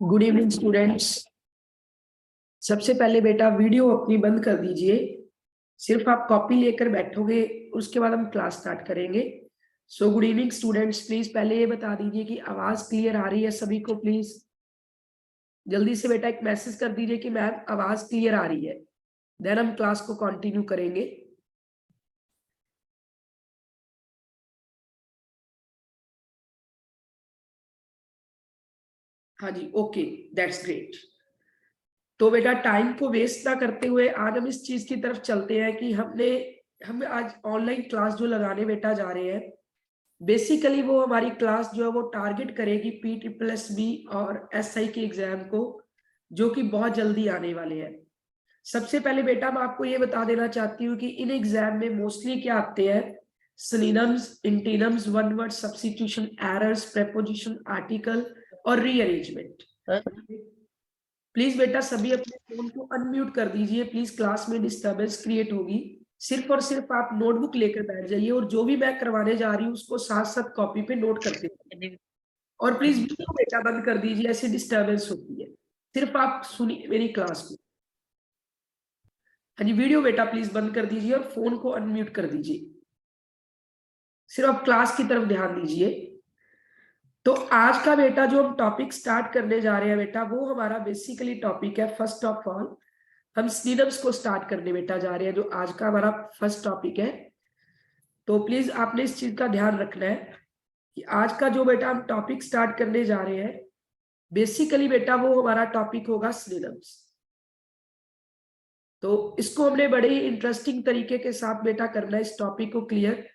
Good evening students. सबसे पहले बेटा वीडियो अपनी बंद कर दीजिए। सिर्फ आप कॉपी लेकर बैठोगे, उसके बाद हम क्लास स्टार्ट करेंगे। So good evening students, please पहले ये बता दीजिए कि आवाज क्लियर आ रही है सभी को। प्लीज जल्दी से बेटा एक मैसेज कर दीजिए कि मैम आवाज क्लियर आ रही है, देन हम क्लास को कंटिन्यू करेंगे। हाँ जी, ओके, दैट्स ग्रेट। तो बेटा टाइम को वेस्ट ना करते हुए आज हम इस चीज की तरफ चलते हैं कि हम आज ऑनलाइन क्लास जो लगाने बेटा जा रहे हैं। बेसिकली वो हमारी क्लास जो है वो टारगेट करेगी PSSB और SI के एग्जाम को, जो कि बहुत जल्दी आने वाले हैं। सबसे पहले बेटा मैं आपको ये बता देना चाहती हूँ कि इन एग्जाम में मोस्टली क्या आते हैं, synonyms, antonyms, one word substitution, errors, preposition, article और रीअरेंजमेंट। प्लीज बेटा सभी अपने फोन को अनम्यूट कर दीजिए, प्लीज क्लास में डिस्टर्बेंस क्रिएट होगी। सिर्फ और सिर्फ आप नोटबुक लेकर बैठ जाइए और जो भी मैं करवाने जा रही हूँ उसको साथ साथ कॉपी पे नोट करते रहिए। और प्लीज वीडियो बेटा बंद कर दीजिए, ऐसी डिस्टर्बेंस होती है। सिर्फ आप सुनिए मेरी क्लास को। हाँ जी, वीडियो बेटा प्लीज बंद कर दीजिए और फोन को अनम्यूट कर दीजिए। सिर्फ आप क्लास की तरफ ध्यान दीजिए। तो आज का बेटा जो हम टॉपिक स्टार्ट करने जा रहे हैं बेटा, वो हमारा बेसिकली टॉपिक है फर्स्ट ऑफ ऑल हम सिनोनिम्स को स्टार्ट करने बेटा जा रहे हैं, जो आज का हमारा फर्स्ट टॉपिक है। तो प्लीज आपने इस चीज का ध्यान रखना है कि आज का जो बेटा हम टॉपिक स्टार्ट करने जा रहे हैं, बेसिकली बेटा वो हमारा टॉपिक होगा सिनोनिम्स। तो इसको हमने बड़े ही इंटरेस्टिंग तरीके के साथ बेटा करना है, इस टॉपिक को क्लियर।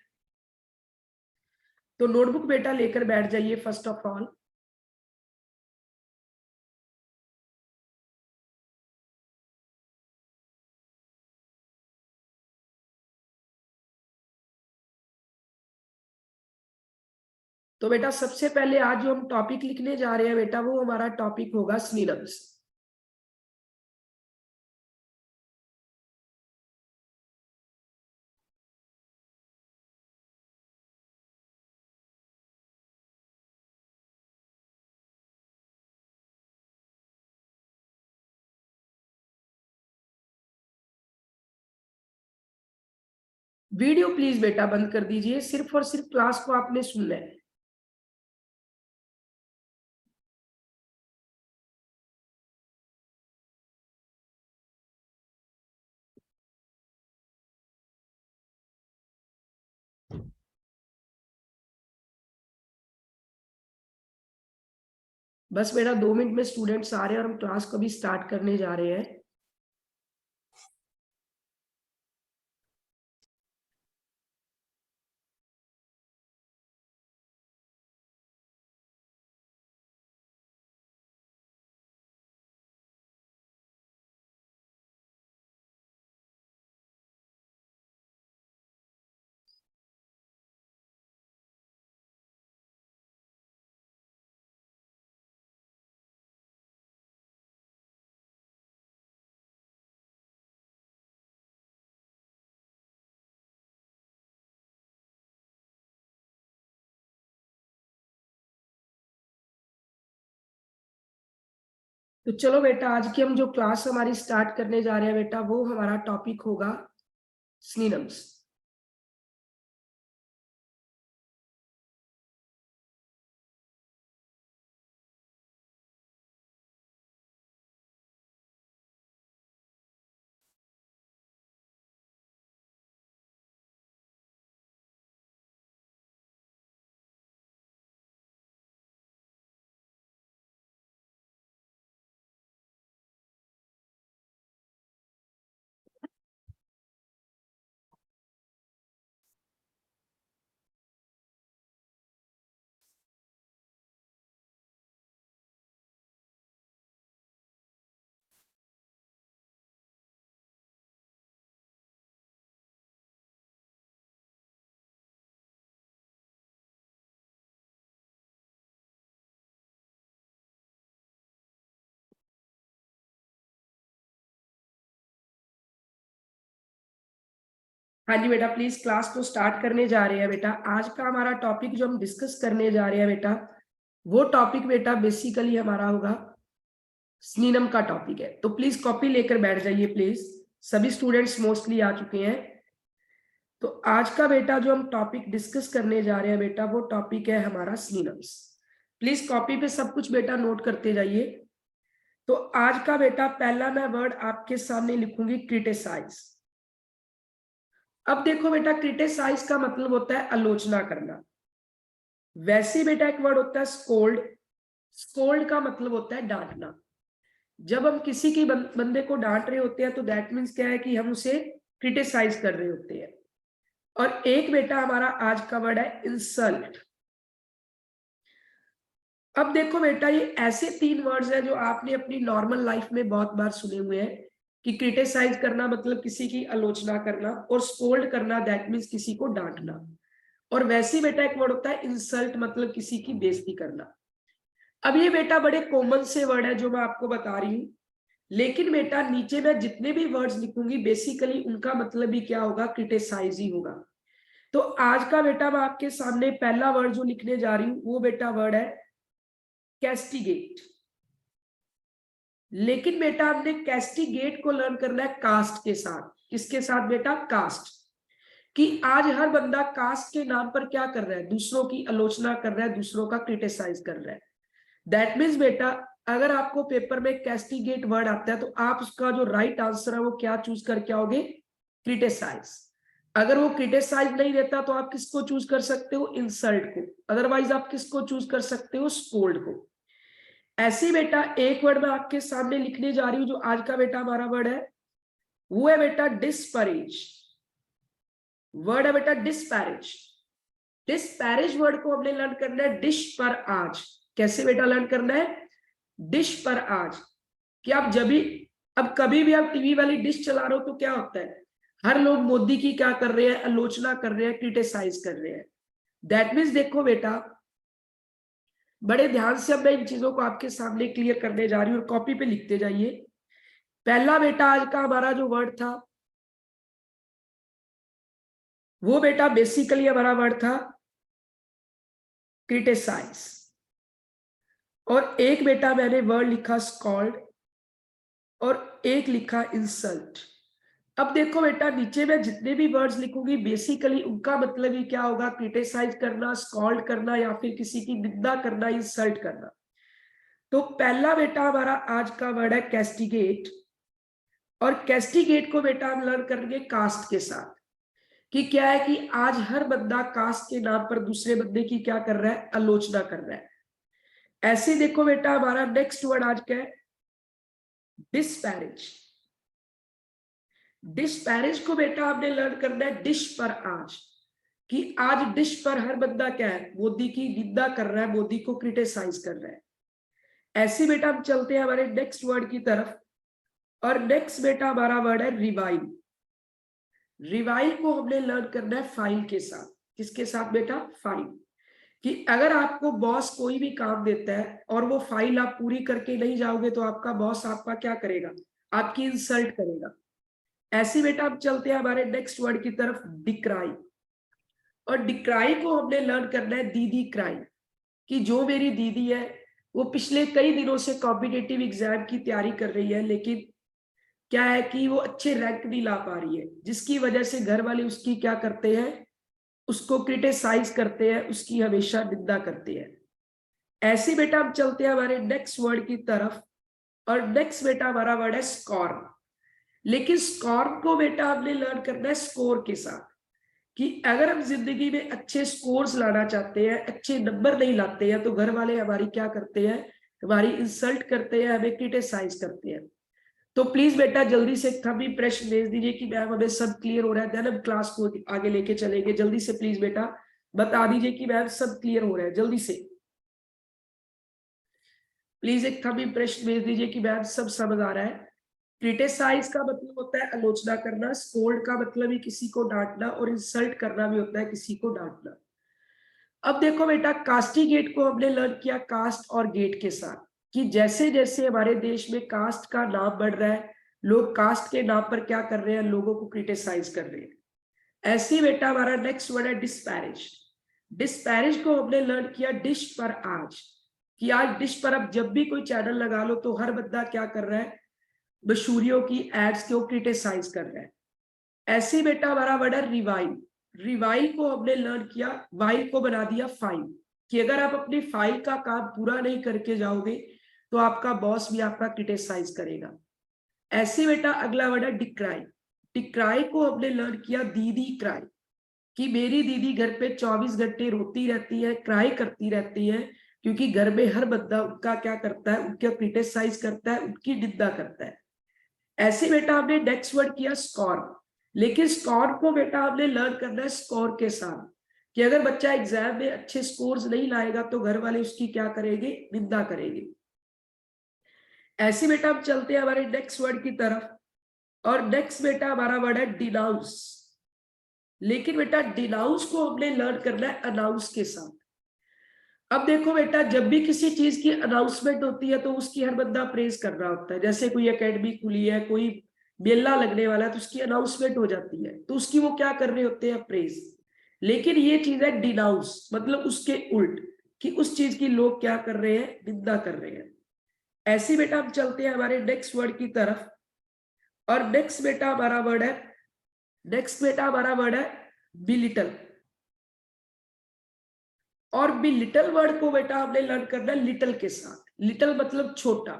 तो नोटबुक बेटा लेकर बैठ जाइए फर्स्ट ऑफ ऑल। तो बेटा सबसे पहले आज जो हम टॉपिक लिखने जा रहे हैं बेटा, वो हमारा टॉपिक होगा सिनोनिम्स। वीडियो प्लीज बेटा बंद कर दीजिए, सिर्फ और सिर्फ क्लास को आपने सुनना है। बस बेटा 2 मिनट में स्टूडेंट्स आ रहे हैं और हम क्लास को भी स्टार्ट करने जा रहे हैं। तो चलो बेटा, आज की हम जो क्लास हमारी स्टार्ट करने जा रहे हैं बेटा, वो हमारा टॉपिक होगा सिनोनिम्स। हाँ जी बेटा, प्लीज क्लास को स्टार्ट करने जा रहे हैं बेटा। आज का हमारा टॉपिक जो हम डिस्कस करने जा रहे हैं बेटा, वो टॉपिक बेटा बेसिकली हमारा होगा सिनोनिम का टॉपिक है। तो प्लीज कॉपी लेकर बैठ जाइए प्लीज। सभी स्टूडेंट्स मोस्टली आ चुके हैं। तो आज का बेटा जो हम टॉपिक डिस्कस करने जा रहे हैं बेटा, वो टॉपिक है हमारा सिनोनिम्स। प्लीज कॉपी पे सब कुछ बेटा नोट करते जाइए। तो आज का बेटा पहला मैं वर्ड आपके सामने लिखूंगी क्रिटिसाइज। अब देखो बेटा, क्रिटिसाइज का मतलब होता है आलोचना करना। वैसे बेटा एक वर्ड होता है स्कोल्ड। स्कोल्ड का मतलब होता है डांटना। जब हम किसी की बंदे को डांट रहे होते हैं तो दैट मीन्स क्या है कि हम उसे क्रिटिसाइज कर रहे होते हैं। और एक बेटा हमारा आज का वर्ड है इंसल्ट। अब देखो बेटा, ये ऐसे तीन वर्ड्स हैं जो आपने अपनी नॉर्मल लाइफ में बहुत बार सुने हुए हैं कि क्रिटिसाइज करना मतलब किसी की आलोचना करना, और स्कोल्ड करना दैट मीन्स किसी को डांटना। और वैसे बेटा एक वर्ड होता है इंसल्ट, मतलब किसी की बेइज्जती करना। अब ये बेटा बड़े कॉमन से वर्ड है जो मैं आपको बता रही हूँ, लेकिन बेटा नीचे मैं जितने भी वर्ड्स लिखूंगी बेसिकली उनका मतलब भी क्या होगा, क्रिटिसाइज ही होगा। तो आज का बेटा मैं आपके सामने पहला वर्ड जो लिखने जा रही हूँ वो बेटा वर्ड है कैस्टिगेट। लेकिन बेटा हमने कैस्टिगेट को लर्न करना है कास्ट के साथ। किसके साथ बेटा, कास्ट। कि आज हर बंदा कास्ट के नाम पर क्या कर रहा है, दूसरों की आलोचना कर रहा है, दूसरों का क्रिटिसाइज कर रहा है। दैट मीन्स बेटा अगर आपको पेपर में कैस्टिगेट वर्ड आता है तो आप उसका जो राइट आंसर है वो क्या चूज करके आओगे, क्रिटिसाइज। अगर वो क्रिटिसाइज नहीं देता तो आप किसको चूज कर सकते हो, इंसल्ट को। अदरवाइज आप किसको चूज कर सकते हो, स्कोल्ड को। ऐसे बेटा एक वर्ड मैं आपके सामने लिखने जा रही हूँ जो आज का बेटा हमारा वर्ड है, वो है बेटा डिस्पैरेज। वर्ड है बेटा डिस्पैरेज। डिस्पैरेज वर्ड को हमने लर्न करना है डिश पर आज। कैसे बेटा लर्न करना है, डिश पर आज। कि आप जब भी, अब कभी भी आप टीवी वाली डिश चला रहे हो तो क्या होता है, हर लोग मोदी की क्या कर रहे हैं, आलोचना कर रहे हैं, क्रिटिसाइज कर रहे हैं। दैट मीन्स देखो बेटा, बड़े ध्यान से अब मैं इन चीजों को आपके सामने क्लियर करने जा रही हूँ और कॉपी पे लिखते जाइए। पहला बेटा आज का हमारा जो वर्ड था वो बेटा बेसिकली हमारा वर्ड था क्रिटिसाइज। और एक बेटा मैंने वर्ड लिखा स्कॉल्ड, और एक लिखा इंसल्ट। अब देखो बेटा नीचे में जितने भी वर्ड्स लिखूंगी बेसिकली उनका मतलब ही क्या होगा, क्रिटिसाइज करना, स्कॉल्ड करना, या फिर किसी की निंदा करना, इंसल्ट करना। तो पहला बेटा हमारा आज का वर्ड है कैस्टिगेट। और कैस्टिगेट को बेटा हम लर्न करेंगे कास्ट के साथ। कि क्या है कि आज हर बंदा कास्ट के नाम पर दूसरे बंदे की क्या कर रहा है, आलोचना कर रहा है। ऐसे देखो बेटा हमारा नेक्स्ट वर्ड आज का है डिस्पैरेज। डिस्पैरेज को बेटा हमने लर्न करना है डिश पर आज। कि आज डिश पर हर बंदा क्या है, मोदी की निंदा कर रहा है, मोदी को क्रिटिसाइज कर रहा है। ऐसे बेटा हम चलते हैं हमारे नेक्स्ट वर्ड की तरफ। और नेक्स्ट बेटा हमारा वर्ड है रिवाइल। रिवाइल को हमने लर्न करना है फाइल के साथ। किसके साथ बेटा, फाइल। कि अगर आपको बॉस कोई भी काम देता है और वो फाइल आप पूरी करके नहीं जाओगे तो आपका बॉस आपका क्या करेगा, आपकी इंसल्ट करेगा। ऐसे बेटा हम चलते हैं हमारे नेक्स्ट वर्ड की तरफ, डिक्राई। और डिक्राई को हमने लर्न करना है दीदी क्राई। कि जो मेरी दीदी है वो पिछले कई दिनों से कॉम्पिटिटिव एग्जाम की तैयारी कर रही है, लेकिन क्या है कि वो अच्छे रैंक नहीं ला पा रही है, जिसकी वजह से घर वाले उसकी क्या करते हैं, उसको क्रिटिसाइज करते हैं, उसकी हमेशा निंदा करते हैं। ऐसे बेटा हम चलते हैं हमारे नेक्स्ट वर्ड की तरफ, और नेक्स्ट बेटा हमारा वर्ड है स्कॉर्न। लेकिन स्कॉर्न को बेटा हमने लर्न करना है स्कोर के साथ, कि अगर हम जिंदगी में अच्छे स्कोर्स लाना चाहते हैं, अच्छे नंबर नहीं लाते हैं, तो घर वाले हमारी क्या करते हैं, हमारी इंसल्ट करते हैं, हमें क्रिटिसाइज करते हैं। तो प्लीज बेटा जल्दी से थंब इम्प्रेशन भेज दीजिए कि मैम हमें सब क्लियर हो रहा है, देन हम क्लास को आगे लेके चलेंगे। जल्दी से प्लीज बेटा बता दीजिए कि मैम सब क्लियर हो रहा है, जल्दी से प्लीज एक थंब इम्प्रेशन भेज दीजिए कि मैम सब समझ आ रहा है। क्रिटिसाइज का मतलब होता है आलोचना करना, स्कोल्ड का मतलब ही किसी को डांटना, और इंसल्ट करना भी होता है किसी को डांटना। अब देखो बेटा कास्टिगेट को हमने लर्न किया कास्ट और गेट के साथ, कि जैसे जैसे हमारे देश में कास्ट का नाम बढ़ रहा है, लोग कास्ट के नाम पर क्या कर रहे हैं, लोगों को क्रिटिसाइज कर रहे हैं। ऐसे बेटा हमारा नेक्स्ट वर्ड है डिस्पैरिज। डिस्पैरिज को हमने लर्न किया डिश पर आज, कि आज डिश पर अब जब भी कोई चैनल लगा लो तो हर बंदा क्या कर रहा है, मशहूरियों की एड्स को क्रिटिसाइज कर रहा है। ऐसे बेटा हमारा वर्ड है रिवाइल। रिवाइल को हमने लर्न किया, वाइल को बना दिया फाइल, कि अगर आप अपनी फाइल का काम पूरा नहीं करके जाओगे तो आपका बॉस भी आपका क्रिटिसाइज करेगा। ऐसे बेटा अगला वर्ड है डिक्राई। डिक्राई को हमने लर्न किया दीदी क्राई, कि मेरी दीदी घर पे 24 घंटे रोती रहती है, क्राई करती रहती है, क्योंकि घर में हर बंदा उनका क्या करता है, उनका क्रिटिसाइज करता है, उनकी निंदा करता है। ऐसे बेटा हमने नेक्स्ट वर्ड किया स्कोर। लेकिन स्कोर को बेटा हमने लर्न करना है स्कोर के साथ, कि अगर बच्चा एग्जाम में अच्छे स्कोर्स नहीं लाएगा तो घर वाले उसकी क्या करेंगे, निंदा करेंगे। ऐसे बेटा हम चलते हैं हमारे नेक्स्ट वर्ड की तरफ, और नेक्स्ट बेटा हमारा वर्ड है डिनाउंस। लेकिन बेटा डिनाउंस को हमने लर्न करना है अनाउंस के साथ। अब देखो बेटा जब भी किसी चीज की अनाउंसमेंट होती है तो उसकी हर बंदा प्रेज कर रहा होता है। जैसे कोई एकेडमी खुली है, कोई मेला लगने वाला है, तो उसकी अनाउंसमेंट हो जाती है, तो उसकी वो क्या कर रहे होते हैं, प्रेज। लेकिन ये चीज है डिनाउंस, मतलब उसके उल्ट, कि उस चीज की लोग क्या कर रहे हैं, निंदा कर रहे हैं। ऐसे बेटा हम चलते हैं हमारे नेक्स्ट वर्ड की तरफ, और नेक्स्ट बेटा हमारा वर्ड है, नेक्स्ट बेटा हमारा वर्ड है बिलिटल। और भी लिटल वर्ड को बेटा हमने लर्न करना है लिटल के साथ। लिटल मतलब छोटा,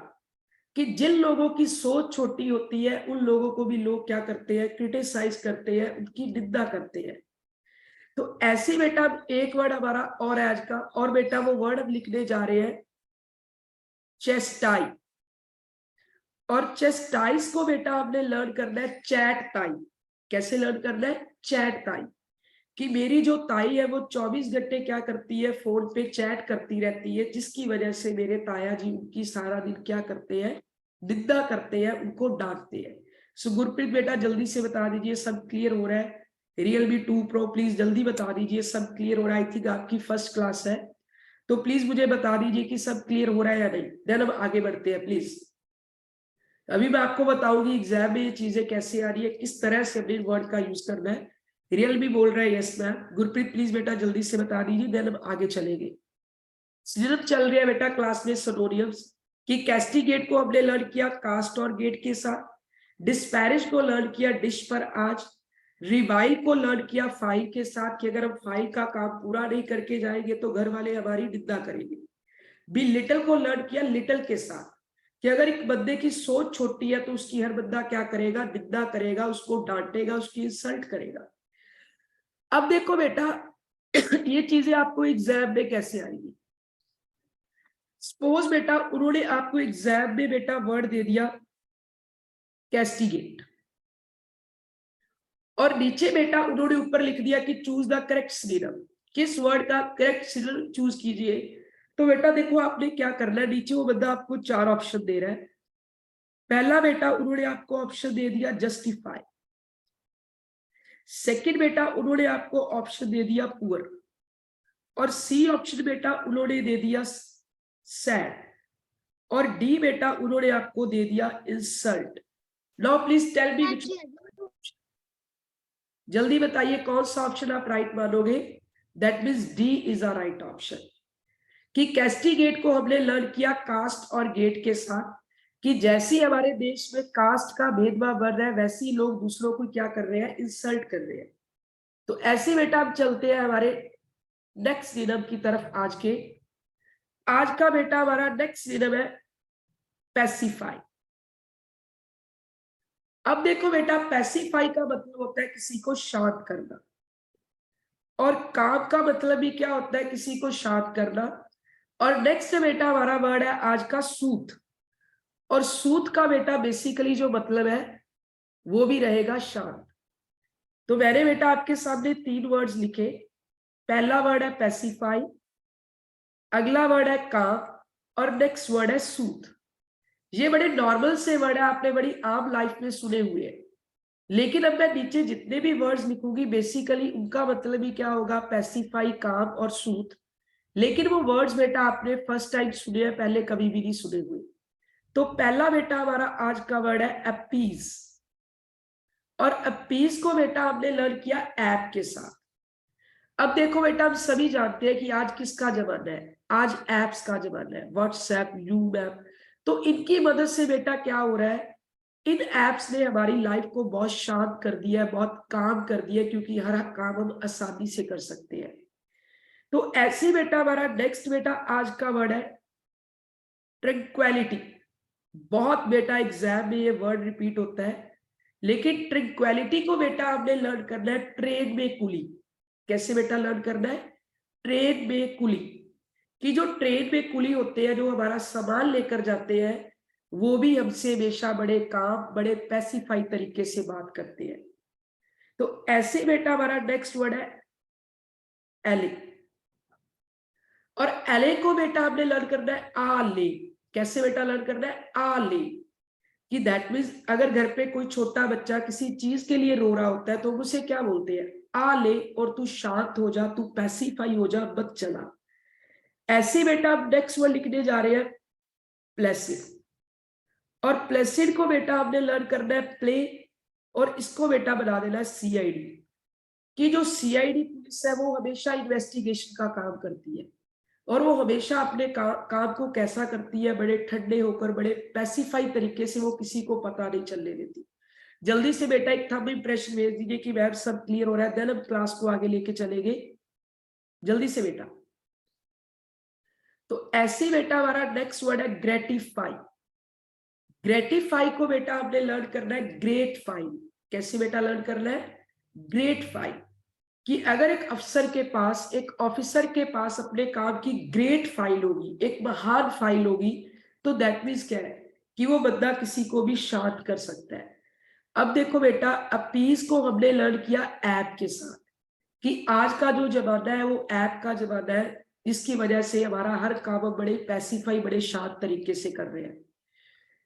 कि जिन लोगों की सोच छोटी होती है उन लोगों को भी लोग क्या करते हैं, क्रिटिसाइज करते हैं, उनकी निंदा करते हैं। तो ऐसे बेटा एक वर्ड हमारा और है आज का, और बेटा वो वर्ड हम लिखने जा रहे हैं चेस्टाई। और चेस्टाइज को बेटा हमने लर्न करना है चैट ताई। कैसे लर्न करना है, चैट ताई, कि मेरी जो ताई है वो 24 घंटे क्या करती है, फोन पे चैट करती रहती है, जिसकी वजह से मेरे ताया जी उनकी सारा दिन क्या करते हैं, निंदा करते हैं, उनको डांटते हैं। सो गुरप्रीत बेटा जल्दी से बता दीजिए सब क्लियर हो रहा है। Realme 2 Pro प्लीज जल्दी बता दीजिए सब क्लियर हो रहा है। आई थिंक आपकी फर्स्ट क्लास है, तो प्लीज मुझे बता दीजिए कि सब क्लियर हो रहा है या नहीं, देन हम आगे बढ़ते हैं प्लीज। अभी मैं आपको बताऊंगी एग्जाम में ये चीजें कैसे आ रही है, किस तरह से अपने वर्ड का यूज करना है। रियल भी बोल रहा है यस मैम। गुरप्रीत प्लीज बेटा जल्दी से बता दीजिए, देन हम आगे चलेंगे। सिर्फ चल रही है बेटा क्लास में सिनोनिम्स, कि कैस्टिगेट को हमने लर्न किया कास्ट और गेट के साथ, डिस्पैरिज को लर्न किया डिश पर आज, रिवाइल को लर्न किया फाइल के साथ, कि अगर हम फाइल का काम पूरा नहीं करके जाएंगे तो घर वाले हमारी निंदा करेंगे। बी लिटिल को लर्न किया लिटिल के साथ, कि अगर एक बंदे की सोच छोटी है तो उसकी हर बंदा क्या करेगा, निंदा करेगा, उसको डांटेगा, उसकी इंसल्ट करेगा। अब देखो बेटा ये चीजें आपको एग्जाम में कैसे आएंगी। सपोज बेटा उन्होंने आपको एग्जाम में बेटा वर्ड दे दिया कैस्टिगेट, और नीचे बेटा उन्होंने ऊपर लिख दिया कि चूज द करेक्ट सिनोनिम, किस वर्ड का करेक्ट सिनोनिम चूज कीजिए। तो बेटा देखो आपने क्या करना है, नीचे वो बंदा आपको 4 ऑप्शन दे रहा है। पहला बेटा उन्होंने आपको ऑप्शन दे दिया जस्टिफाई। सेकंड बेटा उन्होंने आपको ऑप्शन दे दिया पुअर, और सी ऑप्शन बेटा उन्होंने दे दिया सैड, और डी बेटा उन्होंने आपको दे दिया insult. Now please tell me which, जल्दी बताइए कौन सा ऑप्शन आप राइट मानोगे। That means D is a right option, कि कैस्टिगेट को हमने लर्न किया कास्ट और गेट के साथ, कि जैसी हमारे देश में कास्ट का भेदभाव बढ़ रहा है वैसे ही लोग दूसरों को क्या कर रहे हैं, इंसल्ट कर रहे हैं। तो ऐसे बेटा हम चलते हैं हमारे नेक्स्ट नियम की तरफ। आज का बेटा हमारा नेक्स्ट नियम है पैसिफाई। अब देखो बेटा, पैसिफाई का मतलब होता है किसी को शांत करना, और काम का मतलब भी क्या होता है, किसी को शांत करना। और नेक्स्ट बेटा हमारा वर्ड है आज का सूत, और सूत का बेटा बेसिकली जो मतलब है वो भी रहेगा शांत। तो मैंने बेटा आपके सामने 3 वर्ड्स लिखे। पहला वर्ड है पैसिफाई, अगला वर्ड है काम, और नेक्स्ट वर्ड है सूत। ये बड़े नॉर्मल से वर्ड है, आपने बड़ी आम लाइफ में सुने हुए हैं, लेकिन अब मैं नीचे जितने भी वर्ड्स लिखूंगी बेसिकली उनका मतलब ही क्या होगा, पैसिफाई, काम और सूत। लेकिन वो वर्ड्स बेटा आपने फर्स्ट टाइम सुने हैं, पहले कभी भी नहीं सुने हुए। तो पहला बेटा हमारा आज का वर्ड है अपीज, और अपीज को बेटा हमने लर्न किया ऐप के साथ। अब देखो बेटा, हम सभी जानते हैं कि आज किसका जमाना है, आज एप्स का जमाना है, व्हाट्सएप, जूम ऐप। तो इनकी मदद से बेटा क्या हो रहा है, इन एप्स ने हमारी लाइफ को बहुत शांत कर दिया है, बहुत काम कर दिया है, क्योंकि हर काम हम आसानी से कर सकते हैं। तो ऐसे बेटा हमारा नेक्स्ट बेटा आज का वर्ड है ट्रैंक्विलिटी। बहुत बेटा एग्जाम में ये वर्ड रिपीट होता है, लेकिन ट्रैंक्विलिटी को बेटा हमने लर्न करना है ट्रेन में कुली। कैसे बेटा लर्न करना है, ट्रेन में कुली। कि जो ट्रेन में कुली होते हैं, जो हमारा सामान लेकर जाते हैं, वो भी हमसे हमेशा बड़े काम, बड़े पैसिफाई तरीके से बात करते हैं। तो ऐसे बेटा हमारा नेक्स्ट वर्ड है एले, और एले को बेटा हमने लर्न करना है आले। कैसे बेटा लर्न करना है, आले। कि दैट मीन्स अगर घर पे कोई छोटा बच्चा किसी चीज के लिए रो रहा होता है तो उसे क्या बोलते हैं, आ ले, और तू शांत हो जा, तू पैसिफाई हो जा, मत चला। ऐसे बेटा आप नेक्स्ट वर्ड लिखने जा रहे हैं प्लेसिड, और प्लेसिड को बेटा हमने लर्न करना है प्ले, और इसको बेटा बना देना है सीआईडी। कि जो सीआईडी पुलिस है वो हमेशा इन्वेस्टिगेशन का काम करती है, और वो हमेशा अपने काम को कैसा करती है, बड़े ठंडे होकर, बड़े पैसिफाई तरीके से, वो किसी को पता नहीं चलने देती। जल्दी से बेटा एक थंब इंप्रेशन भेज दीजिए कि मैम सब क्लियर हो रहा है, देन हम क्लास को आगे लेके चलेंगे। जल्दी से बेटा। तो ऐसे बेटा हमारा नेक्स्ट वर्ड है ग्रेटिफाई। ग्रेटिफाई को बेटा हमने लर्न करना है ग्रेटफाई। कैसे बेटा लर्न करना है, ग्रेटफाई। कि अगर एक अफसर के पास, एक ऑफिसर के पास अपने काम की ग्रेट फाइल होगी, एक महान फाइल होगी, तो दैट मीन्स क्या है कि वो बंदा किसी को भी शांत कर सकता है। अब देखो बेटा, अपीज को हमने लर्न किया ऐप के साथ, कि आज का जो जमाना है वो ऐप का जमाना है, जिसकी वजह से हमारा हर काम बड़े पैसिफाई, बड़े शांत तरीके से कर रहे हैं।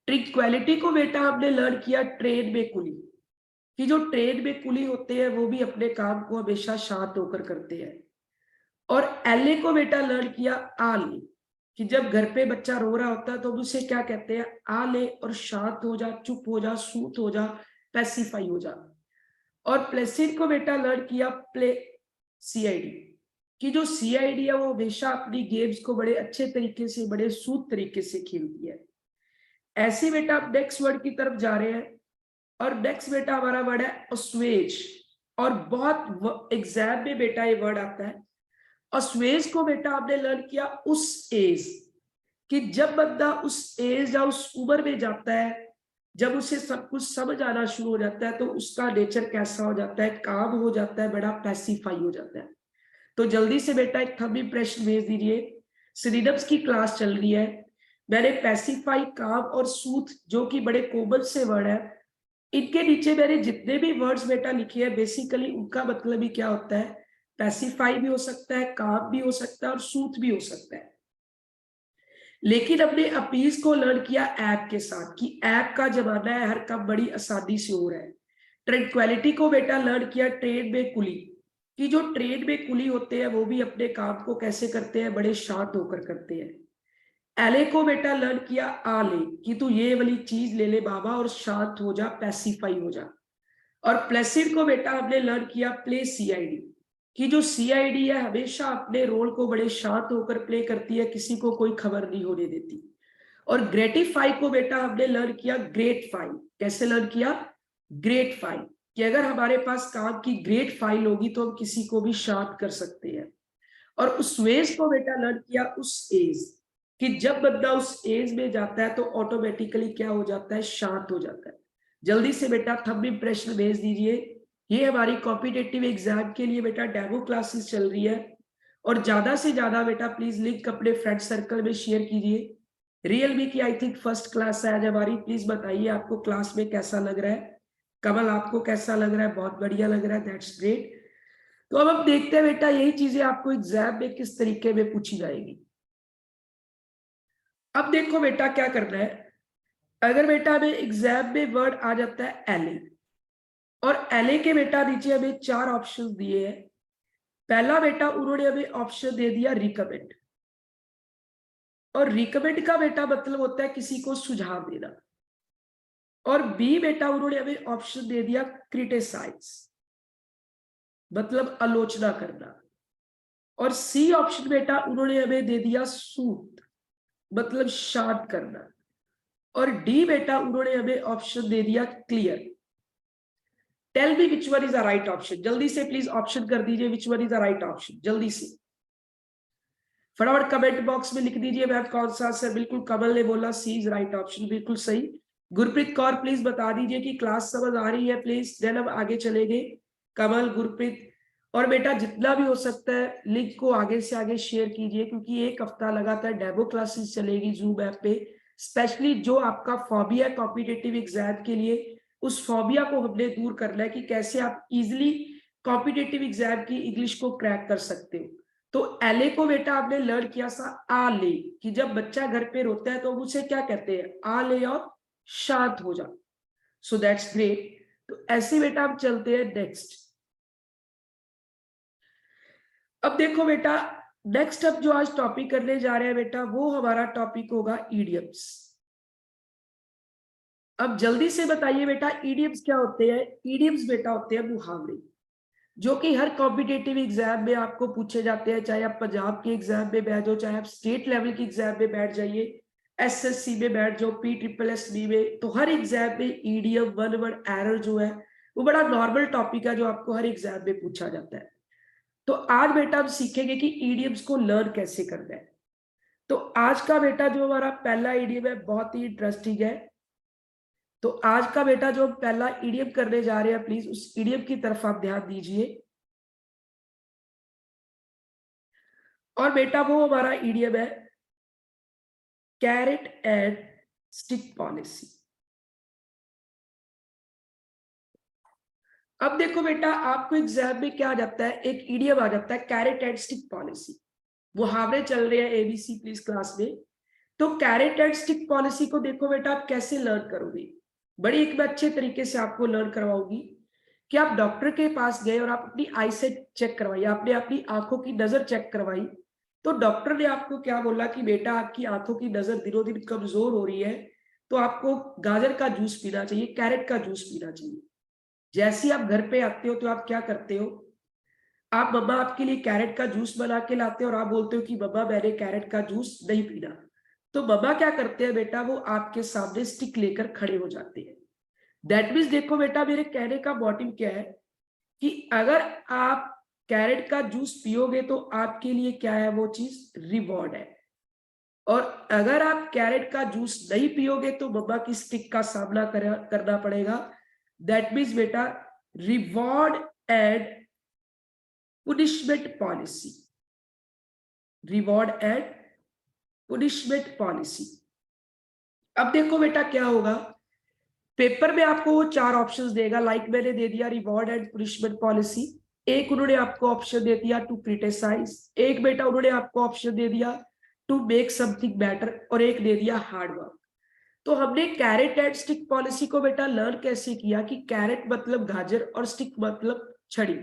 ट्रैंक्विलिटी को बेटा हमने लर्न किया ट्रेन में कुली। कि जो ट्रेन में कुली होते हैं वो भी अपने काम को हमेशा शांत होकर करते हैं। और एले को बेटा लर्न किया आले। कि जब घर पे बच्चा रो रहा होता है तो उसे क्या कहते हैं, आले, और शांत हो जा, चुप हो जा, सूत हो जा, पैसिफाई हो जा। और प्लेसिड को बेटा लर्न किया प्ले, सीआईडी। कि जो सीआईडी है वो हमेशा अपनी गेम्स को बड़े अच्छे तरीके से, बड़े सूत तरीके से खेलती है। ऐसे बेटा आप नेक्स्ट वर्ड की तरफ जा रहे हैं, और नेक्स्ट बेटा हमारा वर्ड है अस्वेज। और बहुत एग्जाम में बेटा ये वर्ड आता है। अस्वेज को बेटा आपने लर्न किया उस एज। कि जब बंदा उस एज या उस उम्र में जाता है, जब उसे सब कुछ समझ आना शुरू हो जाता है, तो उसका नेचर कैसा हो जाता है, काम हो जाता है, बड़ा पैसिफाई हो जाता है। तो जल्दी से बेटा एक थंब इंप्रेशन भेज दीजिए। सिनोनिम्स की क्लास चल रही है, मैंने पैसिफाई, काम और सूथ, जो कि बड़े कॉमन से वर्ड है, इनके नीचे मैंने जितने भी वर्ड्स बेटा लिखे हैं बेसिकली उनका मतलब ही क्या होता है, पैसिफाई भी हो सकता है, काम भी हो सकता है, और सूथ भी हो सकता है। लेकिन हमने अपीज को लर्न किया ऐप के साथ, कि ऐप का जमाना है, हर काम बड़ी आसानी से हो रहा है। ट्रैंक्विलिटी को बेटा लर्न किया ट्रेन में कुली। कि जो ट्रेन में कुली होते हैं वो भी अपने काम को कैसे करते हैं, बड़े शांत होकर करते हैं। एले को बेटा लर्न किया आले। कि तू ये वाली चीज ले ले बाबा और शांत हो जा, पैसिफाई हो जा। और प्लेसिड को बेटा हमने लर्न किया प्ले, सीआईडी। कि जो सीआईडी है हमेशा अपने रोल को बड़े शांत होकर प्ले करती है, किसी को कोई खबर नहीं होने देती। और ग्रेटिफाई को बेटा हमने लर्न किया ग्रेट फाइल। कैसे लर्न किया? ग्रेट फाइल, कि अगर हमारे पास काम की ग्रेट फाइल होगी तो हम किसी को भी शांत कर सकते हैं। और उस वेज को बेटा लर्न किया उस एज, कि जब बंदा उस एज में जाता है तो ऑटोमेटिकली क्या हो जाता है? शांत हो जाता है। जल्दी से बेटा थंब इंप्रेशन भेज दीजिए। ये हमारी कॉम्पिटिटिव एग्जाम के लिए बेटा डेमो क्लासेस चल रही है, और ज्यादा से ज्यादा बेटा प्लीज लिंक अपने फ्रेंड सर्कल में शेयर कीजिए। रियलमी की आई थिंक फर्स्ट क्लास है आज हमारी। प्लीज बताइए आपको क्लास में कैसा लग रहा है। कमल आपको कैसा लग रहा है? बहुत बढ़िया लग रहा है, दैट्स ग्रेट। तो अब हम देखते हैं बेटा यही चीजें आपको एग्जाम में किस तरीके में पूछी जाएगी। अब देखो बेटा क्या करना है। अगर बेटा हमें एग्जाम में वर्ड आ जाता है एले, और एले के बेटा नीचे हमें 4 ऑप्शन दिए हैं। पहला बेटा उन्होंने हमें ऑप्शन दे दिया रिकमेंड, और रिकमेंड का बेटा मतलब होता है किसी को सुझाव देना। और बी बेटा उन्होंने हमें ऑप्शन दे दिया क्रिटिसाइज, मतलब आलोचना करना। और सी ऑप्शन बेटा उन्होंने हमें दे दिया सूट, मतलब शांत करना। और डी बेटा उन्होंने हमें ऑप्शन दे दिया clear. Tell me which one is the right option. जल्दी से प्लीज ऑप्शन कर दीजिए, which one is the right option, जल्दी से फटाफट कमेंट बॉक्स में लिख दीजिए मैम कौन सा सर। बिल्कुल कमल ने बोला सी इज राइट ऑप्शन, बिल्कुल सही। गुरप्रीत कौर प्लीज बता दीजिए कि क्लास समझ आ रही है प्लीज, देन हम आगे चलेंगे। कमल, गुरप्रीत, और बेटा जितना भी हो सकता है लिंक को आगे से आगे शेयर कीजिए, क्योंकि एक हफ्ता लगातार डेमो क्लासेस चलेगी जूम ऐप पे। स्पेशली जो आपका फोबिया है कॉम्पिटिटिव एग्जाम के लिए, उस फोबिया को हमने दूर करना है कि कैसे आप इजिली कॉम्पिटिटिव एग्जाम की इंग्लिश को क्रैक कर सकते हो। तो एले को बेटा आपने लर्न किया सा आ ले, कि जब बच्चा घर पे रोता है तो उसे क्या कहते हैं? आ ले और शांत हो जा। So that's great. तो ऐसे बेटा हम चलते हैं नेक्स्ट। अब देखो बेटा नेक्स्ट अब जो आज टॉपिक करने जा रहे हैं बेटा, वो हमारा टॉपिक होगा ईडियम्स। अब जल्दी से बताइए बेटा ईडियम्स क्या होते हैं? ईडियम्स बेटा होते हैं मुहावरे, जो कि हर कॉम्पिटेटिव एग्जाम में आपको पूछे जाते हैं। चाहे आप पंजाब के एग्जाम में बैठ जाओ, चाहे आप स्टेट लेवल के एग्जाम में बैठ जाइए, एसएससी में बैठ जाओ, PSSB में, तो हर एग्जाम में ईडीएम, वन वर्ड एरर जो है वो बड़ा नॉर्मल टॉपिक है जो आपको हर एग्जाम में पूछा जाता है। तो आज बेटा हम सीखेंगे कि ईडीएम्स को लर्न कैसे करना है। तो आज का बेटा जो हमारा पहला ईडीएम है बहुत ही इंटरेस्टिंग है। तो आज का बेटा जो हम पहला ईडीएम करने जा रहे हैं, प्लीज उस ईडीएम की तरफ आप ध्यान दीजिए। और बेटा वो हमारा ईडीएम है कैरेट एंड स्टिक पॉलिसी। अब देखो बेटा आपको एग्जाम में क्या आ जाता है? एक ईडीएम आ जाता है कैरेट एंड स्टिक पॉलिसी। मुहावरे चल रहे हैं एबीसी प्लीज क्लास में। तो कैरेट एंड स्टिक पॉलिसी को देखो बेटा आप कैसे लर्न करोगे। बड़ी एक मैं अच्छे तरीके से आपको लर्न करवाऊंगी कि आप डॉक्टर के पास गए और आप अपनी आई सेट चेक करवाई, आपने अपनी आंखों की नजर चेक करवाई। तो डॉक्टर ने आपको क्या बोला कि बेटा आपकी आंखों की नजर दिनों दिन कमजोर हो रही है, तो आपको गाजर का जूस पीना चाहिए, कैरेट का जूस पीना चाहिए। जैसे ही आप घर पे आते हो तो आप क्या करते हो? आप मम्मा आपके लिए कैरेट का जूस बना के लाते हो और आप बोलते हो कि मम्मा मैंने कैरेट का जूस नहीं पीना। तो मम्मा क्या करते हैं बेटा, वो आपके सामने स्टिक लेकर खड़े हो जाते हैं। दैट मीन्स देखो बेटा मेरे कहने का मोटिव क्या है कि अगर आप कैरेट का जूस पियोगे तो आपके लिए क्या है? वो चीज रिवॉर्ड है। और अगर आप कैरेट का जूस नहीं पियोगे तो मम्मा की स्टिक का सामना करना पड़ेगा। दैट मीन्स बेटा reward and punishment policy, reward and punishment policy. अब देखो बेटा क्या होगा, पेपर में आपको वो 4 ऑप्शंस देगा, लाइक मैंने दे दिया रिवॉर्ड एंड पुनिशमेंट पॉलिसी। एक उन्होंने आपको ऑप्शन दे दिया टू क्रिटिसाइज, एक बेटा उन्होंने आपको ऑप्शन दे दिया टू मेक समथिंग बेटर, और एक दे दिया हार्ड वर्क। तो हमने कैरेट एंड स्टिक पॉलिसी को बेटा लर्न कैसे किया कि कैरेट मतलब गाजर और स्टिक मतलब छड़ी।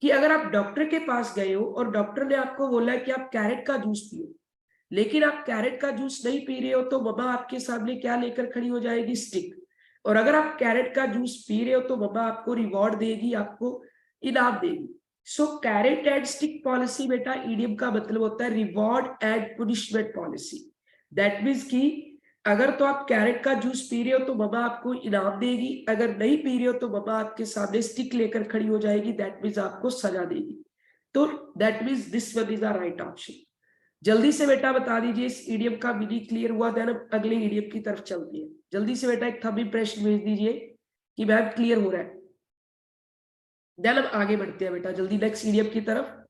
कि अगर आप डॉक्टर के पास गए हो और डॉक्टर ने आपको बोला है कि आप कैरेट का जूस पियो, लेकिन आप कैरेट का जूस नहीं पी रहे हो, तो मम्मा आपके सामने क्या लेकर खड़ी हो जाएगी? स्टिक। और अगर आप कैरेट का जूस पी रहे हो तो मम्मा आपको रिवॉर्ड देगी, आपको इनाम देगी। सो कैरेट एंड स्टिक पॉलिसी बेटा ईडीएम का मतलब होता है reward and punishment policy. That means कि अगर तो आप कैरेट का जूस पी रहे हो तो मम्मा आपको इनाम देगी, अगर नहीं पी रहे हो तो मम्मा आपके सामने स्टिक लेकर खड़ी हो जाएगी, दैट मीन्स आपको सजा देगी। तो that means this one is the right option. जल्दी से बेटा बता दीजिए इस ईडीएम का मीनिंग क्लियर हुआ, देन हम अगले ईडीएम की तरफ चलते हैं। जल्दी से बेटा एक थंब इंप्रेशन भेज दीजिए कि मैम क्लियर हो रहा है, देन हम आगे बढ़ते हैं बेटा जल्दी नेक्स्ट ईडीएम की तरफ।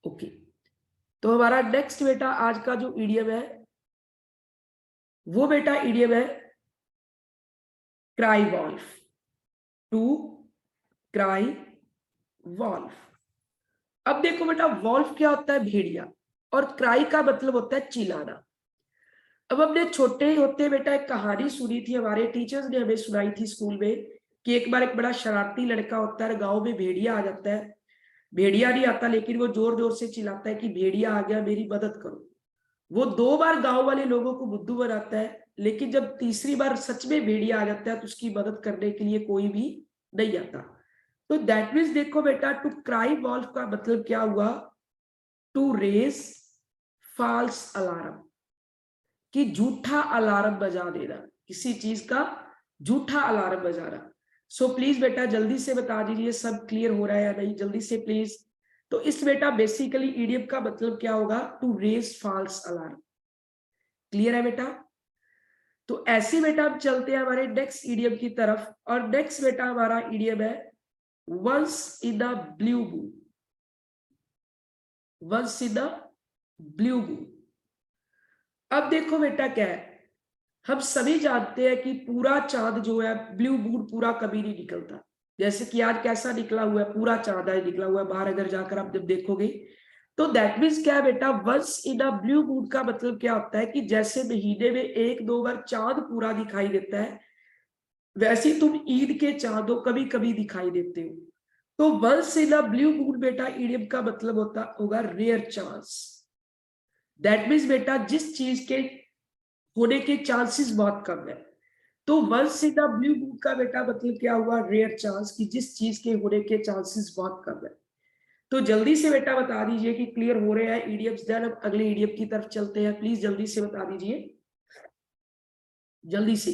ओके, तो हमारा नेक्स्ट बेटा आज का जो ईडीएम है वो बेटा ईडीएम है cry wolf, to cry wolf. अब देखो बेटा वॉल्फ क्या होता है, भेड़िया, और क्राई का मतलब होता है चिल्लाना। अब हमने छोटे होते बेटा एक कहानी सुनी थी, हमारे टीचर्स ने हमें सुनाई थी स्कूल में, कि एक बार एक बड़ा शरारती लड़का होता है, गांव में भेड़िया आ जाता है, भेड़िया नहीं आता लेकिन वो जोर जोर से चिल्लाता है कि भेड़िया आ गया मेरी मदद करो। वो 2 बार गांव वाले लोगों को बुद्धू बनाता है, लेकिन जब तीसरी बार सच में भेड़िया आ जाता है तो उसकी मदद करने के लिए कोई भी नहीं आता। तो दैट मीन्स देखो बेटा टू क्राई वॉल्फ का मतलब क्या हुआ, टू रेज फॉल्स अलार्म, कि झूठा अलार्म बजा देना, किसी चीज का झूठा अलार्म बजाना। सो प्लीज बेटा जल्दी से बता दीजिए सब क्लियर हो रहा है या नहीं, जल्दी से प्लीज। तो इस बेटा बेसिकली ईडीएम का मतलब क्या होगा, to raise false alarm. Clear है बेटा? तो ऐसे बेटा हम चलते हैं हमारे नेक्स्ट ईडीएम की तरफ, और नेक्स्ट बेटा हमारा ईडीएम है once in the blue moon. Once in the blue moon. अब देखो बेटा क्या है, हम सभी जानते हैं कि पूरा चांद जो है, ब्लू मून पूरा कभी नहीं निकलता। जैसे कि आज कैसा निकला हुआ है, पूरा चांद है निकला हुआ है बाहर, अगर जाकर आप जब देखोगे तो दैट मीन्स क्या है बेटा, once in a blue moon का मतलब क्या होता है कि जैसे महीने में 1-2 बार चांद पूरा दिखाई देता है, वैसे तुम ईद के चांदों कभी कभी दिखाई देते हो। तो once in a blue moon बेटा ईडीएम का मतलब होता होगा रेयर चांस। दैट मीन्स बेटा जिस चीज के होने के चांसेस बहुत कम है। तो once in a blue moon का बेटा मतलब क्या हुआ, रेयर चांस, कि जिस चीज के होने के चांसेस बहुत कम है। तो जल्दी से बेटा बता दीजिए कि क्लियर हो रहे हैं ईडीएम्स, देन हम अगले ईडीएम की तरफ चलते हैं। प्लीज जल्दी से बता दीजिए, जल्दी से।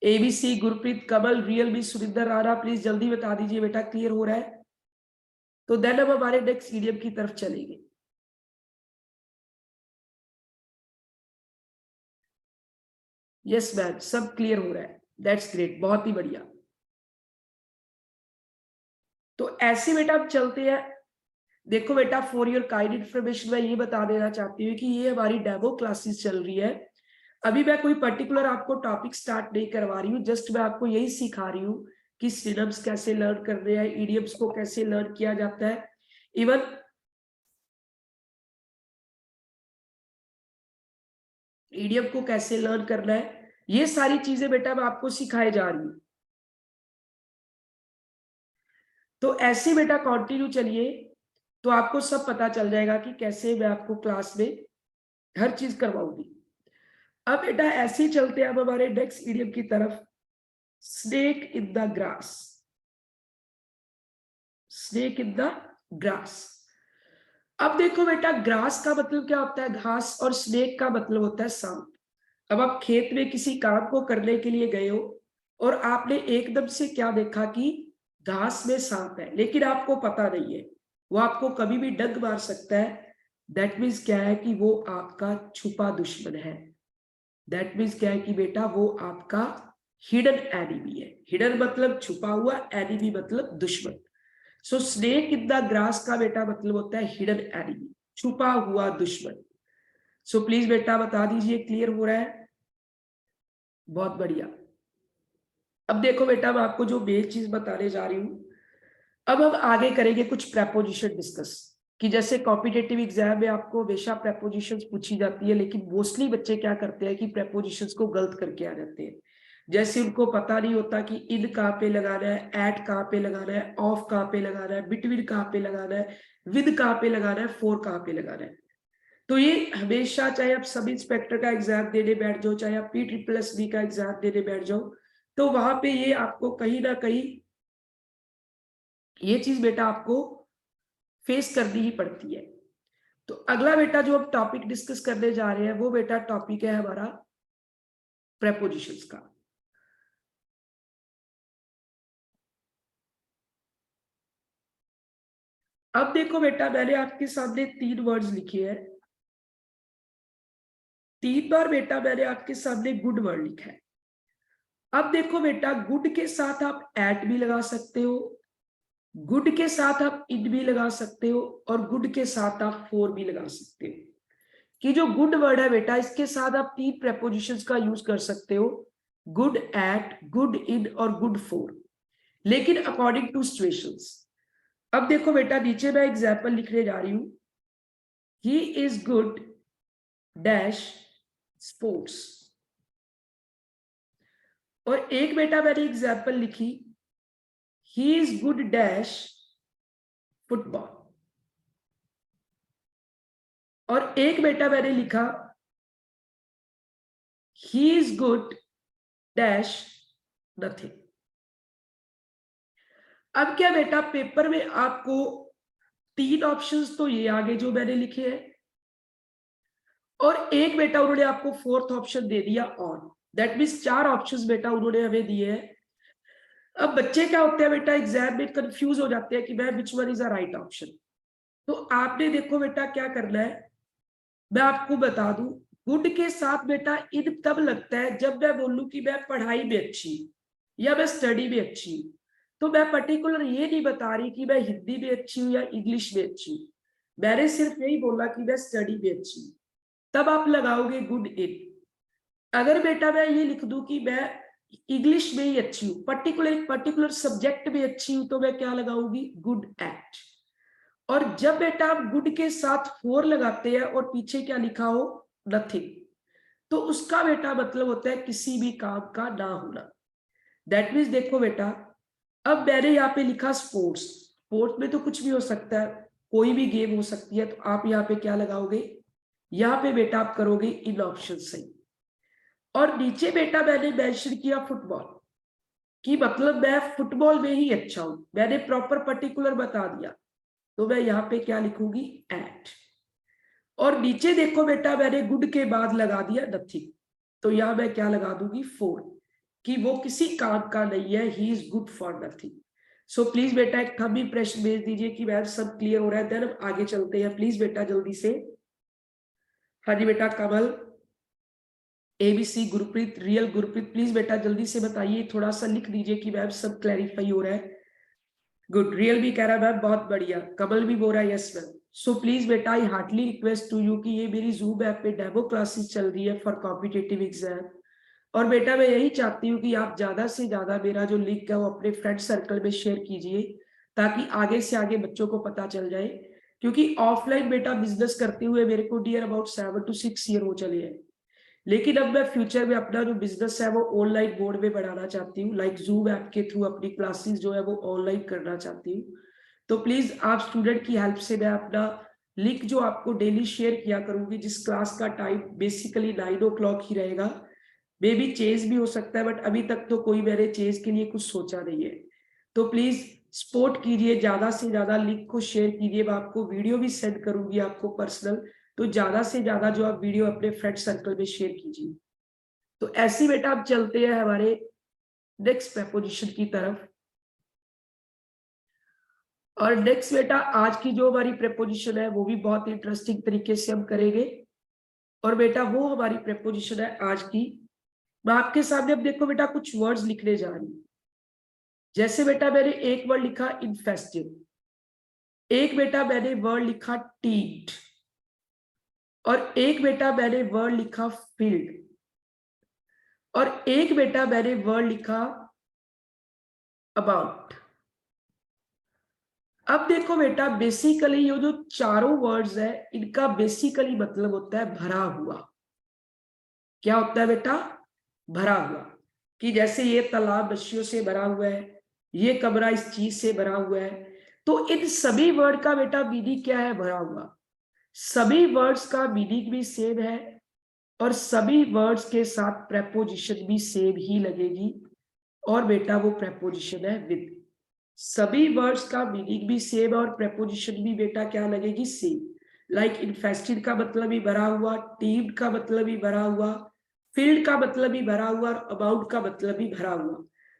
ABC, Gurpreet, Kamal, Realme, Surinder Rana, please जल्दी बता दीजिए बेटा क्लियर हो रहा है, तो देन हम हमारे नेक्स्ट ईडीएम की तरफ चलेंगे। यस मैम, सब क्लियर हो रहा है, दैट्स ग्रेट, बहुत ही बढ़िया। तो ऐसे बेटा हम चलते हैं। देखो बेटा फॉर योर काइंड इन्फॉर्मेशन मैं ये बता देना चाहती हूँ कि ये हमारी डेमो क्लासेस चल रही है। अभी मैं कोई पर्टिकुलर आपको टॉपिक स्टार्ट नहीं करवा रही हूँ, जस्ट मैं आपको यही सिखा रही हूँ कि सिनोनिम्स कैसे लर्न कर रहे हैं, ईडीएम्स को कैसे लर्न किया जाता है, इवन ईडीएम को कैसे लर्न करना है, ये सारी चीजें बेटा मैं आपको सिखाए जा रही हूँ। तो ऐसे बेटा कंटिन्यू चलिए, तो आपको सब पता चल जाएगा कि कैसे मैं आपको क्लास में हर चीज करवाऊंगी। अब बेटा ऐसे ही चलते हैं अब हमारे नेक्स्ट ईडीएम की तरफ, snake in the grass. Snake in the grass. अब देखो बेटा ग्रास का मतलब क्या होता है, घास, और स्नेक का मतलब होता है सांप। अब आप खेत में किसी काम को करने के लिए गए हो और आपने एकदम से क्या देखा कि घास में सांप है, लेकिन आपको पता नहीं है, वो आपको कभी भी डंक मार सकता है। दैट मीन्स क्या है कि वो आपका छुपा दुश्मन है। दैट मीन्स क्या है कि बेटा वो आपका हिडन एनिमी है। हिडन मतलब छुपा हुआ, एनिमी मतलब दुश्मन। सो स्नेक इन द ग्रास का बेटा मतलब होता है हिडन एनिमी, छुपा हुआ दुश्मन। सो प्लीज बेटा बता दीजिए क्लियर हो रहा है? बहुत बढ़िया। अब देखो बेटा मैं आपको जो मेन चीज बताने जा रही हूँ, अब हम आगे करेंगे कुछ प्रेपोजिशन डिस्कस, कि जैसे कॉम्पिटेटिव एग्जाम में आपको हमेशा प्रेपोजिशंस पूछी जाती है, लेकिन मोस्टली बच्चे क्या करते हैं कि प्रेपोजिशंस को गलत करके आ जाते हैं। जैसे उनको पता नहीं होता कि इन कहाँ पे लगाना है, एट कहाँ पे लगाना है, ऑफ कहाँ पे लगाना है, बिटवीन कहाँ पे लगाना है, विद कहाँ पे लगाना है, फॉर कहाँ पे लगाना है। तो ये हमेशा, चाहे आप सब इंस्पेक्टर का एग्जाम देने बैठ जाओ, चाहे आप PSSB का एग्जाम देने बैठ जाओ, तो वहां पे ये आपको कहीं ना कहीं ये चीज बेटा आपको फेस करनी ही पड़ती है। तो अगला बेटा जो हम टॉपिक डिस्कस करने जा रहे हैं वो बेटा टॉपिक है हमारा प्रेपोजिशंस का। अब देखो बेटा, मैंने आपके सामने 3 वर्ड्स लिखे हैं। 3 बार बेटा मैंने आपके सामने गुड वर्ड लिखा है। अब देखो बेटा, गुड के साथ आप एट भी लगा सकते हो, गुड के साथ आप इन भी लगा सकते हो, और गुड के साथ आप फॉर भी लगा सकते हो। कि जो गुड वर्ड है बेटा, इसके साथ आप 3 प्रेपोजिशंस का यूज कर सकते हो, गुड एट, गुड इन और गुड फॉर, लेकिन अकॉर्डिंग टू सिचुएशंस। अब देखो बेटा, नीचे मैं एग्जाम्पल लिखने जा रही हूं। He is good dash sports. और एक बेटा मैंने एग्जाम्पल लिखी, he is good dash football. और एक बेटा मैंने लिखा, he is good dash nothing. अब क्या बेटा, पेपर में आपको 3 ऑप्शंस तो ये आगे जो मैंने लिखे हैं, और एक बेटा उन्होंने आपको 4th ऑप्शन दे दिया ऑन। दैट मीन्स 4 ऑप्शंस बेटा उन्होंने हमें दिए हैं। अब बच्चे क्या होते हैं बेटा, एग्जाम में कंफ्यूज हो जाते हैं कि मैं विच one is a right option. तो आपने देखो बेटा क्या करना है, मैं आपको बता दूं, गुड के साथ बेटा इन तब लगता है जब मैं बोलूं कि मैं पढ़ाई में अच्छी या मैं स्टडी में अच्छी हूं। तो मैं पर्टिकुलर ये नहीं बता रही कि मैं हिंदी में अच्छी हूँ या इंग्लिश में अच्छी हूँ, मैंने सिर्फ यही बोला कि मैं स्टडी में अच्छी हूँ, तब आप लगाओगे गुड इन। अगर बेटा मैं ये लिख दूं कि मैं इंग्लिश में ही अच्छी हूँ, पर्टिकुलर सब्जेक्ट में अच्छी हूँ, तो मैं क्या लगाऊंगी, गुड एट। और जब बेटा आप गुड के साथ फॉर लगाते हैं और पीछे क्या लिखा हो, नथिंग, तो उसका बेटा मतलब होता है किसी भी काम का ना होना। दैट मीन्स देखो बेटा, अब मैंने यहाँ पे लिखा स्पोर्ट्स। स्पोर्ट्स में तो कुछ भी हो सकता है, कोई भी गेम हो सकती है, तो आप यहाँ पे क्या लगाओगे, यहाँ पे बेटा आप करोगे इन ऑप्शन सही। और नीचे बेटा मैंने मेंशन किया फुटबॉल, कि मतलब मैं फुटबॉल में ही अच्छा हूं, मैंने प्रॉपर पर्टिकुलर बता दिया, तो मैं यहाँ पे क्या लिखूंगी, एट। और नीचे देखो बेटा, मैंने गुड के बाद लगा दिया नथिंग, तो यहां मैं क्या लगा दूंगी, फॉर, कि वो किसी काम का नहीं है, he is good for nothing. So please बेटा एक थंब इंप्रेशन भेज दीजिए कि मैम सब क्लियर हो रहा है, देन हम आगे चलते हैं। प्लीज बेटा जल्दी से। हाँ जी बेटा, Kamal, ABC, Gurpreet, real Gurpreet, please बेटा जल्दी से बताइए, थोड़ा सा लिख दीजिए कि मैम सब क्लैरिफाई हो रहा है। गुड, रियल भी कह रहा है मैम बहुत बढ़िया, कमल भी बोल रहा है यस मैम। सो प्लीज बेटा I hardly request to you कि ये मेरी जूम ऐप पे डेमो क्लासेस चल रही है फॉर कॉम्पिटिटिव एग्जाम, और बेटा मैं यही चाहती हूँ कि आप ज्यादा से ज्यादा मेरा जो लिंक है वो अपने फ्रेंड सर्कल में शेयर कीजिए, ताकि आगे से आगे बच्चों को पता चल जाए। क्योंकि ऑफलाइन बेटा बिजनेस करते हुए मेरे को डियर अबाउट 7 to 6 ईयर हो चले हैं, लेकिन अब मैं फ्यूचर में अपना जो बिजनेस है वो ऑनलाइन मोड में बढ़ाना चाहती हूँ, लाइक जूम ऐप के थ्रू अपनी क्लासेस जो है वो ऑनलाइन करना चाहती हूँ। तो प्लीज आप स्टूडेंट की हेल्प से मैं अपना लिंक जो आपको डेली शेयर किया करूंगी, जिस क्लास का टाइम बेसिकली 9 o'clock ही रहेगा, मे बी चेंज भी हो सकता है, बट अभी तक तो कोई मैंने चेंज के लिए कुछ सोचा नहीं है। तो प्लीज सपोर्ट कीजिए, ज्यादा से ज्यादा लिंक को शेयर कीजिए, मैं आपको वीडियो भी सेंड करूंगी आपको पर्सनल, तो ज्यादा से ज्यादा जो आप वीडियो अपने फ्रेंड सर्कल में शेयर कीजिए। तो ऐसी बेटा आप चलते हैं हमारे नेक्स्ट प्रेपोजिशन की तरफ। और नेक्स्ट बेटा आज की जो हमारी प्रेपोजिशन है वो भी बहुत इंटरेस्टिंग तरीके से हम करेंगे, और बेटा वो हमारी प्रेपोजिशन है आज की, मैं आपके सामने अब देखो बेटा कुछ वर्ड्स लिखने जा रही हूँ। जैसे बेटा मैंने एक वर्ड लिखा इन्फेस्टिव, एक बेटा मैंने वर्ड लिखा टीट, और एक बेटा मैंने वर्ड लिखा फील्ड, और एक बेटा मैंने वर्ड लिखा अबाउट। अब देखो बेटा, बेसिकली ये जो चारों वर्ड्स है इनका बेसिकली मतलब होता है भरा हुआ। क्या होता है बेटा, भरा हुआ। कि जैसे ये तालाब मछलियों से भरा हुआ है, ये कमरा इस चीज से भरा हुआ है, तो इन सभी वर्ड का बेटा मीनिंग क्या है, भरा हुआ। सभी वर्ड्स का मीनिंग भी सेम है, और सभी वर्ड्स के साथ प्रेपोजिशन भी सेम ही लगेगी, और बेटा वो प्रेपोजिशन है विद। सभी वर्ड्स का मीनिंग भी सेम और प्रेपोजिशन भी बेटा क्या लगेगी, सेम। लाइक इन्फेस्टेड का मतलब भी भरा हुआ, टीम्ड का मतलब भी भरा हुआ, फील्ड का मतलब भी भरा हुआ और अबाउट का मतलब भी भरा हुआ।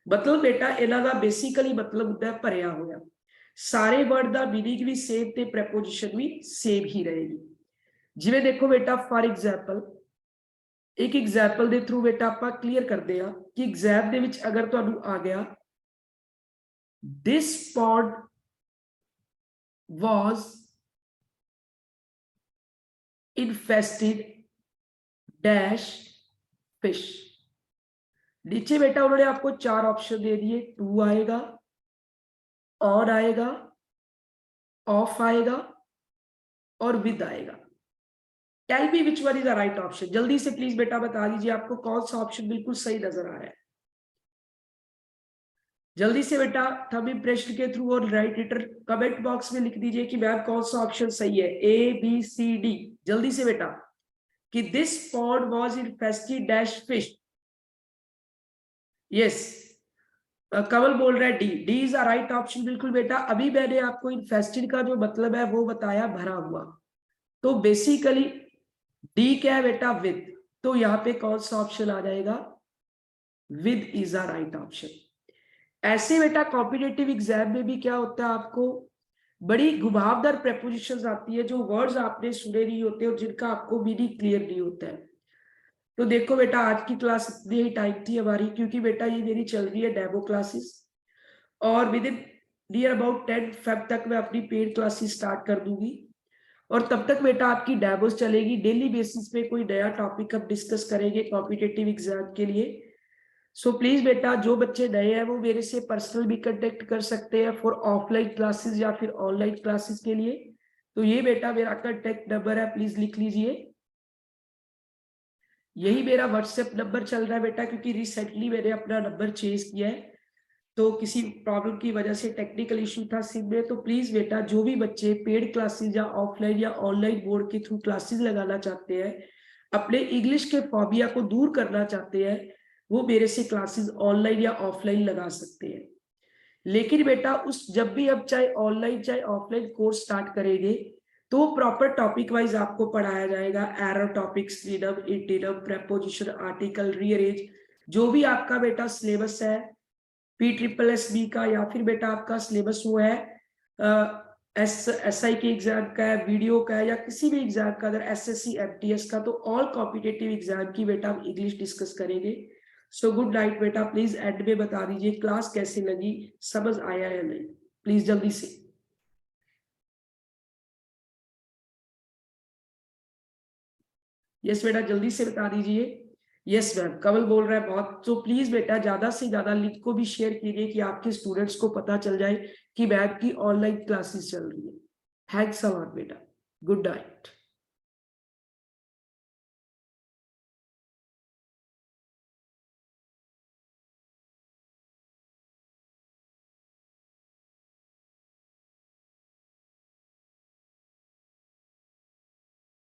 मतलब बेटा इन्हां दा बेसिकली मतलब ਹੁੰਦਾ है ਭਰਿਆ ਹੋਇਆ। ਸਾਰੇ ਵਰਡ ਦਾ मीनिंग भी सेम ਤੇ ਪ੍ਰੈਪੋਜੀਸ਼ਨ भी सेम ही रहेगी। ਜਿਵੇਂ ਦੇਖੋ बेटा फॉर एग्जांपल एक एग्जांपल ਦੇ ਥਰੂ बेटा ਆਪਾਂ ਕਲੀਅਰ ਕਰਦੇ ਆ ਕਿ ਐਗਜ਼ਾਮ ਦੇ ਵਿੱਚ ਅਗਰ ਤੁਹਾਨੂੰ ਆ ਗਿਆ this pond was infested dash fish। नीचे बेटा उन्होंने आपको 4 ऑप्शन दे दिए, टू आएगा, ऑन आएगा, ऑफ आएगा और विद आएगा। Tell me which one is the right option. जल्दी से प्लीज बेटा बता दीजिए आपको कौन सा ऑप्शन बिल्कुल सही नजर आ रहा है। जल्दी से बेटा थंब इम्प्रेशन के थ्रू और राइट रिटर कमेंट बॉक्स में लिख दीजिए कि मैम कौन सा ऑप्शन सही है, ए बी सी डी। जल्दी से बेटा कि this pond was infested dash fish. Yes Kamal बोल रहा है D, D is a right option. बिल्कुल बेटा अभी मैंने आपको इन्फेस्टेड का जो मतलब है वो बताया, भरा हुआ। तो बेसिकली डी क्या है बेटा, विद। तो यहाँ पे कौन सा ऑप्शन आ जाएगा, with is a right option. ऐसे बेटा कॉम्पिटिटिव एग्जाम में भी क्या होता है, आपको बड़ी घुमावदार प्रेपोजिशंस आती है जो वर्ड्स आपने सुने नहीं होते और जिनका आपको मीनिंग क्लियर नहीं होता है। तो देखो बेटा आज की क्लास इतनी ही टाइम थी हमारी, क्योंकि बेटा ये मेरी चल रही है डेमो क्लासेस और with in near about 10 Feb तक मैं अपनी पेड क्लासेस स्टार्ट कर दूंगी। और तब तक बेटा आपकी डेमोस चलेगी, डेली बेसिस पे कोई नया टॉपिक हम डिस्कस करेंगे कॉम्पिटिटिव एग्जाम के लिए। सो प्लीज बेटा जो बच्चे नए हैं वो मेरे से पर्सनल भी कांटेक्ट कर सकते हैं फॉर ऑफलाइन क्लासेस या फिर ऑनलाइन क्लासेस के लिए। तो ये बेटा मेरा कांटेक्ट नंबर है, प्लीज लिख लीजिए। यही मेरा व्हाट्सएप नंबर चल रहा है बेटा, क्योंकि रिसेंटली मैंने अपना नंबर चेंज किया है तो किसी प्रॉब्लम की वजह से टेक्निकल इशू था सिम में। तो प्लीज बेटा जो भी बच्चे पेड क्लासेस या ऑफलाइन या ऑनलाइन बोर्ड के थ्रू क्लासेस लगाना चाहते हैं, अपने इंग्लिश के फोबिया को दूर करना चाहते हैं, वो मेरे से क्लासेस ऑनलाइन या ऑफलाइन लगा सकते हैं। लेकिन बेटा उस जब भी हम चाहे ऑनलाइन चाहे ऑफलाइन कोर्स स्टार्ट करेंगे तो प्रॉपर टॉपिक वाइज आपको पढ़ाया जाएगा। Error topic, synonym, antonym, preposition, article, rearrange, जो भी आपका बेटा सिलेबस है PSSB का या फिर बेटा आपका सिलेबस वो है SI के एग्जाम का है, वीडियो का है या किसी भी एग्जाम का, अगर SSC MTS का, तो ऑल कॉम्पिटिटिव एग्जाम की बेटा हम इंग्लिश डिस्कस करेंगे। सो गुड नाइट बेटा, प्लीज एंड में बता दीजिए क्लास कैसे लगी, समझ आया या नहीं, प्लीज जल्दी से। यस बेटा जल्दी से बता दीजिए। यस मैम कमल बोल रहा है बहुत। तो प्लीज बेटा ज्यादा से ज्यादा लिंक को भी शेयर कीजिए कि आपके स्टूडेंट्स को पता चल जाए कि मैम की ऑनलाइन क्लासेस चल रही है। थैंक्स अ लॉट बेटा, गुड नाइट।